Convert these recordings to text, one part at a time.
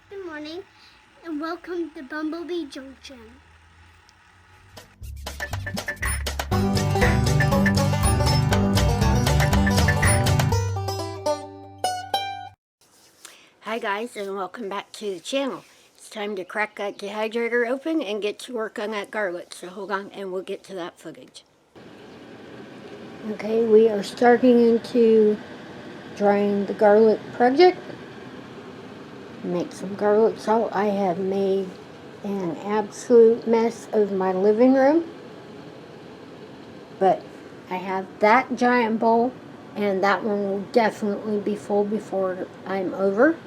Good morning and welcome to Bumblebee Junction. Hi guys, and welcome back to the channel. It's time to crack that dehydrator open and get to work on that garlic. So hold on and we'll get to that footage. Okay, we are starting into drying the garlic project. Make some garlic salt. I have made an absolute mess of my living room, but I have that giant bowl, and that one will definitely be full before I'm over.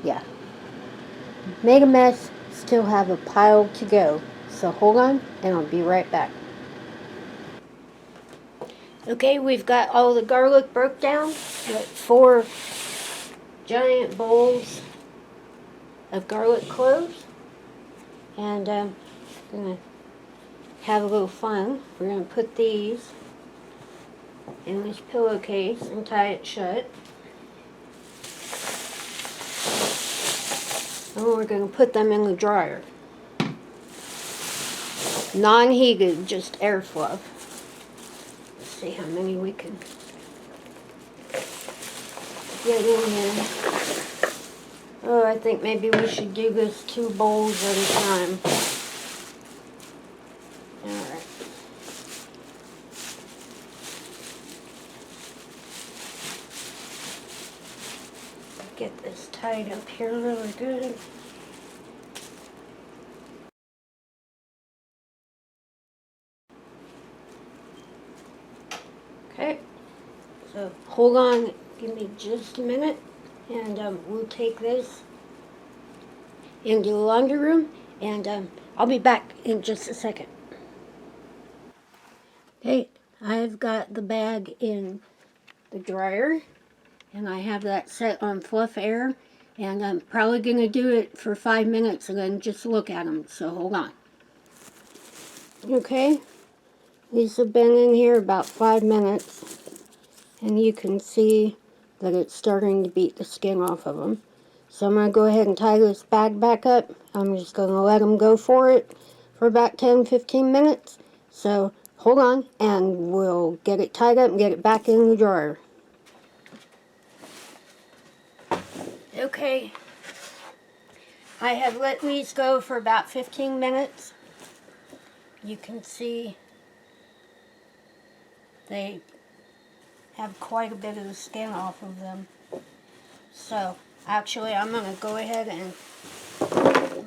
Yeah. Made a mess, still have a pile to go. So hold on, and I'll be right back. Okay, we've got all the garlic broke down. Got 4 giant bowls of garlic cloves. And I'm going to have a little fun. We're going to put these in this pillowcase and tie it shut. And we're going to put them in the dryer. Non-heated, just airflow. Let's see how many we can get in here. Oh, I think maybe we should do this 2 bowls at a time. Alright. Get this tied up here really good. Okay, so hold on, give me just a minute, and we'll take this into the laundry room, and I'll be back in just a second. Okay, I've got the bag in the dryer, and I have that set on fluff air, and I'm probably going to do it for 5 minutes and then just look at them, so hold on. Okay, these have been in here about 5 minutes, and you can see that it's starting to beat the skin off of them. So I'm going to go ahead and tie this bag back up. I'm just going to let them go for it for about 10-15 minutes. So hold on, and we'll get it tied up and get it back in the dryer. Okay, I have let these go for about 15 minutes. You can see they have quite a bit of the skin off of them. So actually I'm going to go ahead and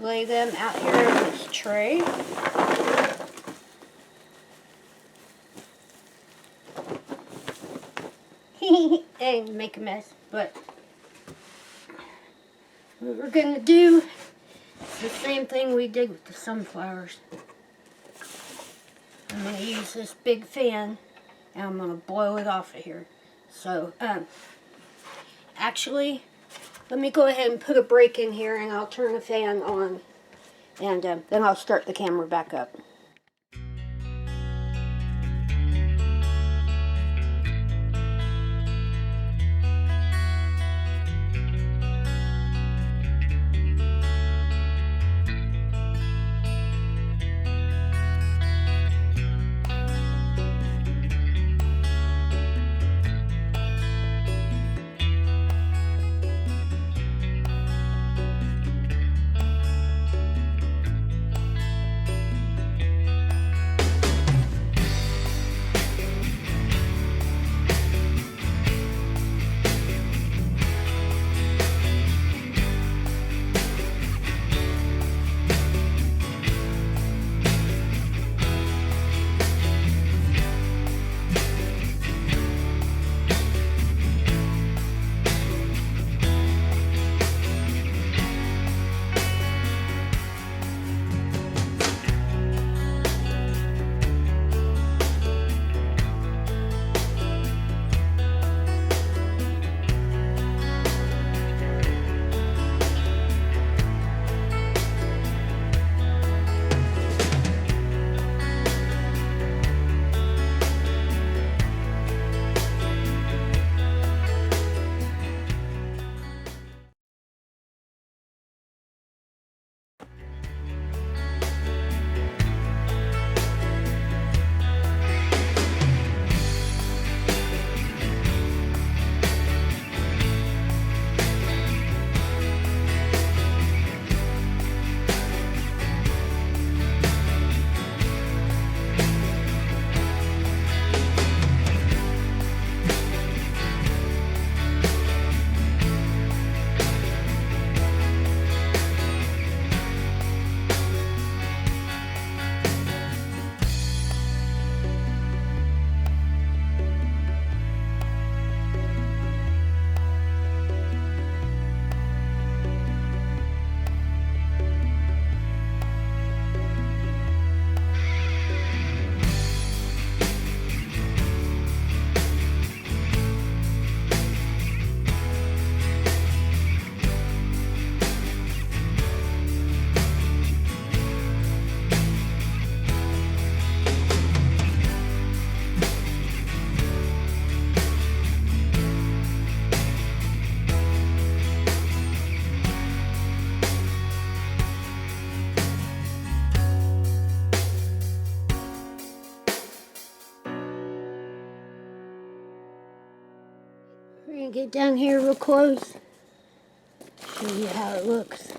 lay them out here in this tray. And make a mess, but what we're going to do is the same thing we did with the sunflowers. I'm going to use this big fan and I'm going to blow it off of here. So actually, let me go ahead and put a break in here and I'll turn the fan on, and then I'll start the camera back up. gonna get down here real close, show you how it looks.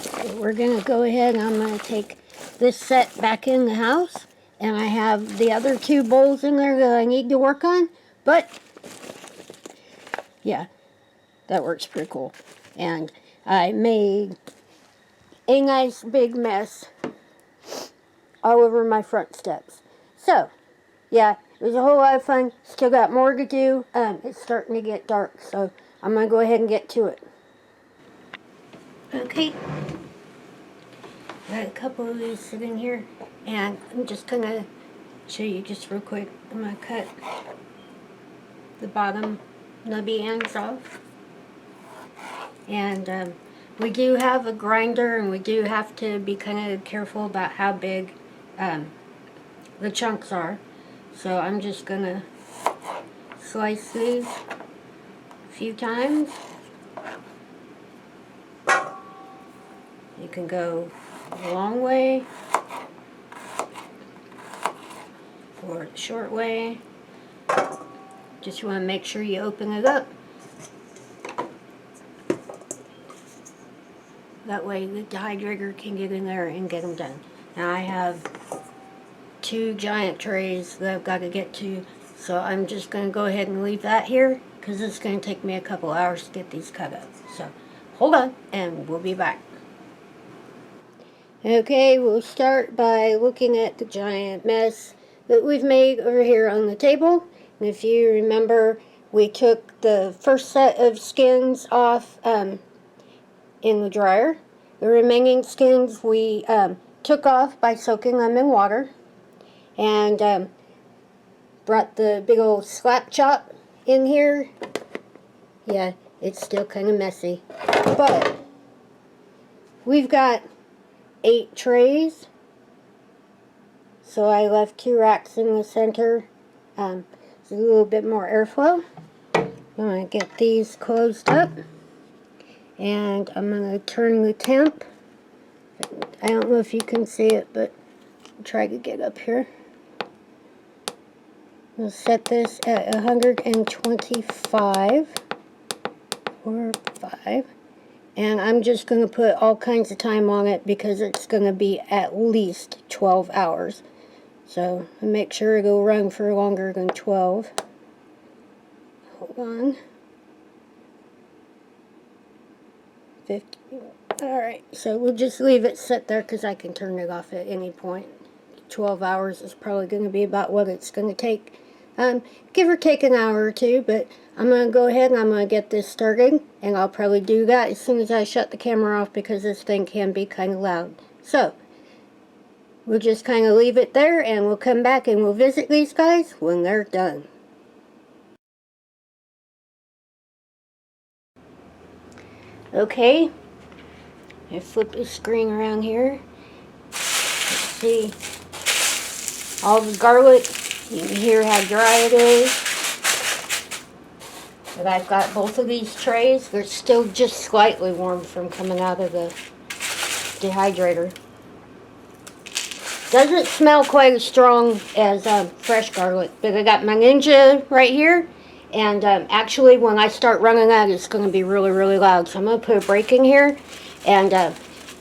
So we're gonna go ahead and I'm gonna take this set back in the house, and I have the other 2 bowls in there that I need to work on, but yeah, that works pretty cool. And I made a nice big mess all over my front steps. So, yeah, it was a whole lot of fun. Still got more to do. It's starting to get dark, so I'm going to go ahead and get to it. Okay. Got a couple of these sitting here, and I'm just going to show you just real quick. I'm going to cut the bottom nubby ends off. And we do have a grinder, and we do have to be kind of careful about how big the chunks are. So I'm just going to slice these a few times. You can go a long way or the short way. Just want to make sure you open it up. That way the dehydrator can get in there and get them done. Now I have 2 giant trays that I've got to get to, so I'm just going to go ahead and leave that here because it's going to take me a couple hours to get these cut up. So hold on and we'll be back. Okay, we'll start by looking at the giant mess that we've made over here on the table. And if you remember, we took the first set of skins off in the dryer. The remaining skins we took off by soaking them in water, and brought the big old slap chop in here. Yeah, it's still kind of messy, but we've got 8 trays, so I left 2 racks in the center. There's a little bit more airflow. I'm going to get these closed up, and I'm going to turn the temp. I don't know if you can see it, but I'll try to get up here. We'll set this at 125 or 5. And I'm just going to put all kinds of time on it because it's going to be at least 12 hours. So make sure it'll run for longer than 12. Hold on. 50. Alright, so we'll just leave it sit there because I can turn it off at any point. 12 hours is probably going to be about what it's going to take. Give or take an hour or 2, but I'm going to go ahead and I'm going to get this started, and I'll probably do that as soon as I shut the camera off because this thing can be kind of loud. So, we'll just kind of leave it there, and we'll come back and we'll visit these guys when they're done. Okay, I flip the screen around here. Let's see all the garlic. You can hear how dry it is. But I've got both of these trays. They're still just slightly warm from coming out of the dehydrator. Doesn't smell quite as strong as fresh garlic, but I got my Ninja right here. And actually, when I start running out, it's going to be really, really loud. So I'm going to put a break in here and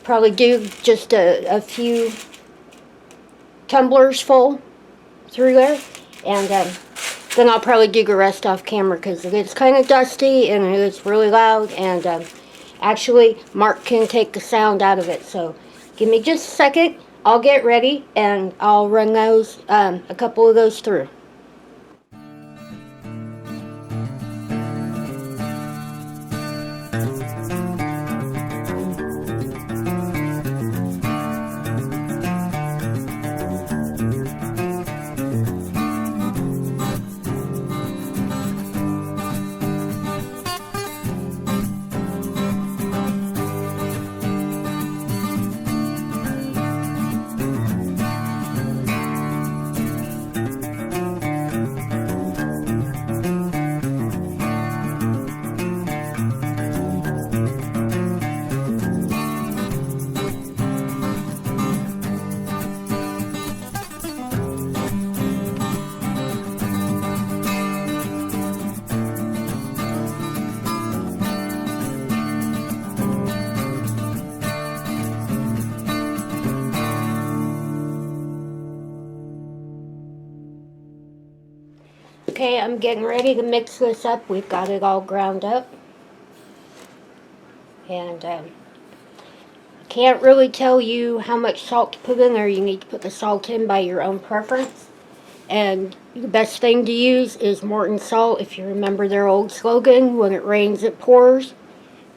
probably do just a few tumblers full through there. And then I'll probably do the rest off camera because it's kind of dusty and it's really loud. And actually, Mark can take the sound out of it. So give me just a second. I'll get ready and I'll run those, a couple of those through. I'm getting ready to mix this up. We've got it all ground up. And can't really tell you how much salt to put in there. You need to put the salt in by your own preference. And the best thing to use is Morton salt. If you remember their old slogan, when it rains it pours.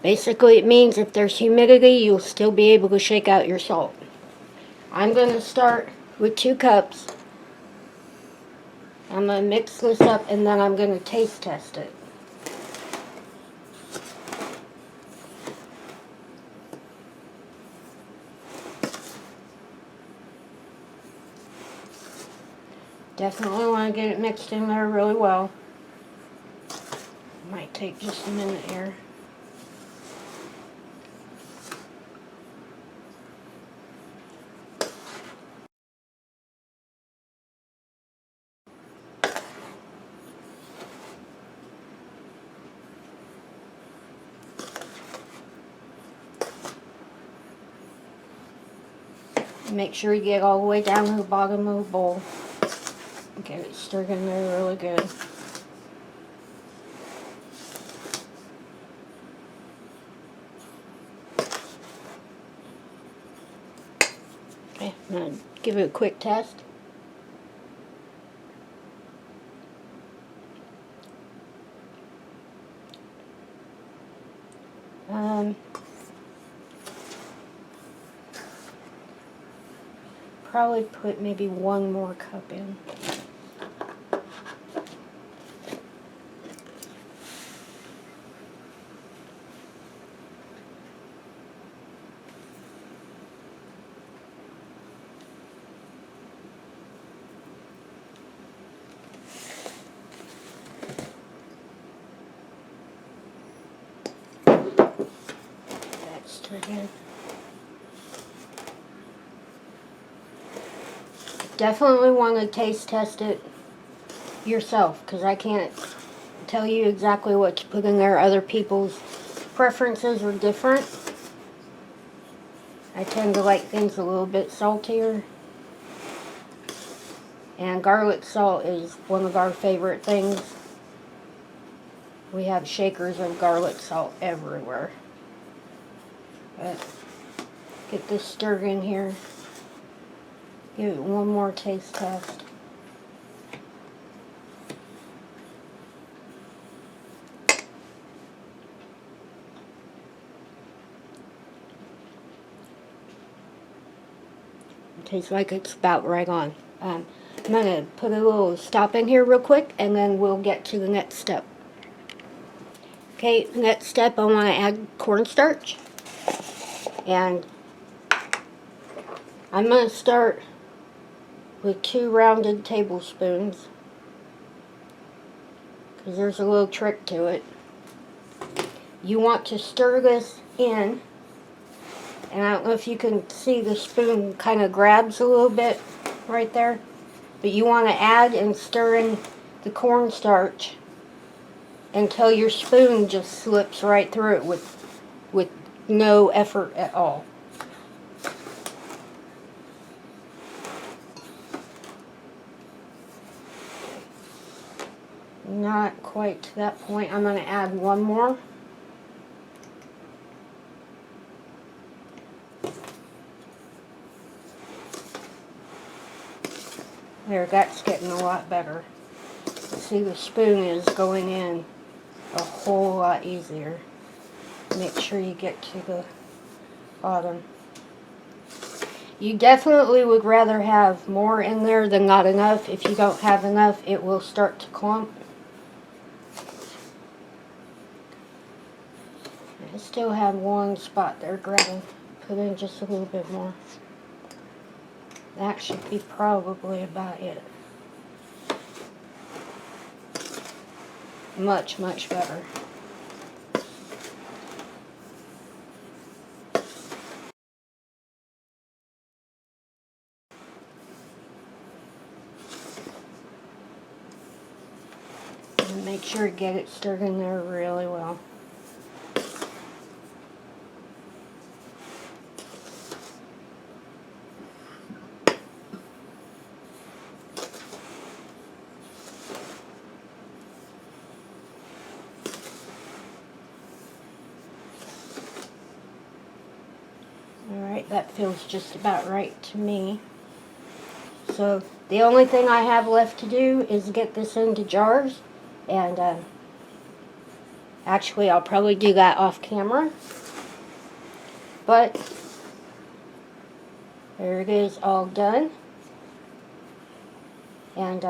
Basically it means if there's humidity, you'll still be able to shake out your salt. I'm going to start with 2 cups. I'm going to mix this up and then I'm going to taste test it. Definitely want to get it mixed in there really well. Might take just a minute here. Make sure you get all the way down to the bottom of the bowl. Get it stirred in there really good. Okay, I'm going to give it a quick test. Probably put maybe 1 more cup in. That's stirred in. Definitely want to taste test it yourself, because I can't tell you exactly what to put in there. Other people's preferences are different. I tend to like things a little bit saltier. And garlic salt is one of our favorite things. We have shakers of garlic salt everywhere. But get this stirred in here. Give it 1 more taste test. It tastes like it's about right on. I'm going to put a little stop in here real quick and then we'll get to the next step. Okay, next step I want to add cornstarch. And I'm going to start with 2 rounded tablespoons, because there's a little trick to it. You want to stir this in, and I don't know if you can see the spoon kind of grabs a little bit right there, but you want to add and stir in the cornstarch until your spoon just slips right through it with no effort at all. Not quite to that point. I'm going to add 1 more. There, that's getting a lot better. See, the spoon is going in a whole lot easier. Make sure you get to the bottom. You definitely would rather have more in there than not enough. If you don't have enough, it will start to clump. I still have 1 spot there grabbing. Put in just a little bit more. That should be probably about it. Much, much better. And make sure to get it stirred in there really well. right. That feels just about right to me. So the only thing I have left to do is get this into jars, and actually I'll probably do that off camera. But there it is, all done. And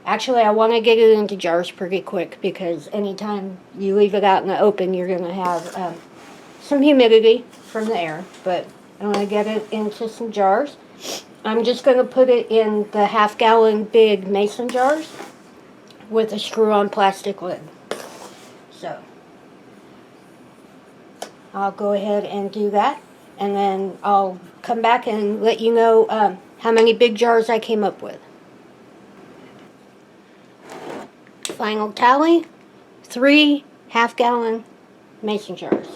actually I want to get it into jars pretty quick, because anytime you leave it out in the open, you're going to have some humidity from the air. But I want to get it into some jars. I'm just going to put it in the half-gallon big mason jars with a screw-on plastic lid. So I'll go ahead and do that, and then I'll come back and let you know how many big jars I came up with. Final tally, 3 half-gallon mason jars.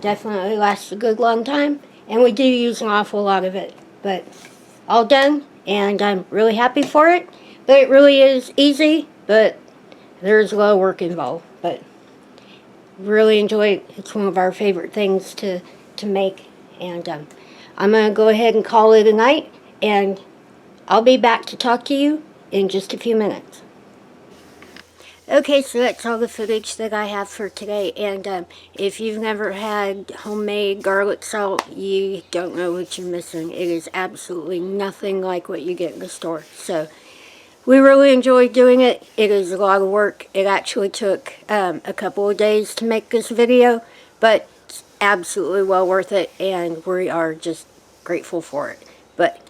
Definitely lasts a good long time, and we do use an awful lot of it. But all done, and I'm really happy for it. But it really is easy, but there's a lot of work involved. But really enjoy it. It's one of our favorite things to make. And I'm going to go ahead and call it a night, and I'll be back to talk to you in just a few minutes. Okay, so that's all the footage that I have for today, and if you've never had homemade garlic salt, you don't know what you're missing. It is absolutely nothing like what you get in the store. So we really enjoyed doing it. It is a lot of work. It actually took a couple of days to make this video, but it's absolutely well worth it, and we are just grateful for it. But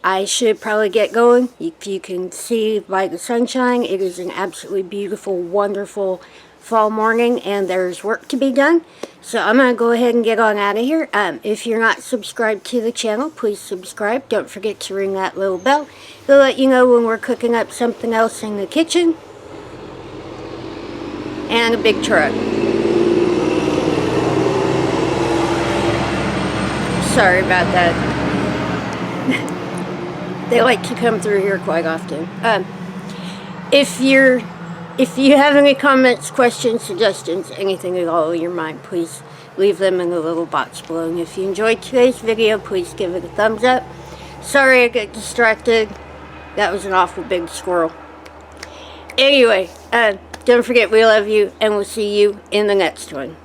I should probably get going. If you can see by the sunshine, it is an absolutely beautiful, wonderful fall morning, and there's work to be done. So I'm going to go ahead and get on out of here. If you're not subscribed to the channel, please subscribe. Don't forget to ring that little bell. It'll let you know when we're cooking up something else in the kitchen. And a big truck. Sorry about that. They like to come through here quite often. If you have any comments, questions, suggestions, anything at all in your mind, please leave them in the little box below. And if you enjoyed today's video, please give it a thumbs up. Sorry I got distracted. That was an awful big squirrel. Anyway, don't forget we love you, and we'll see you in the next one.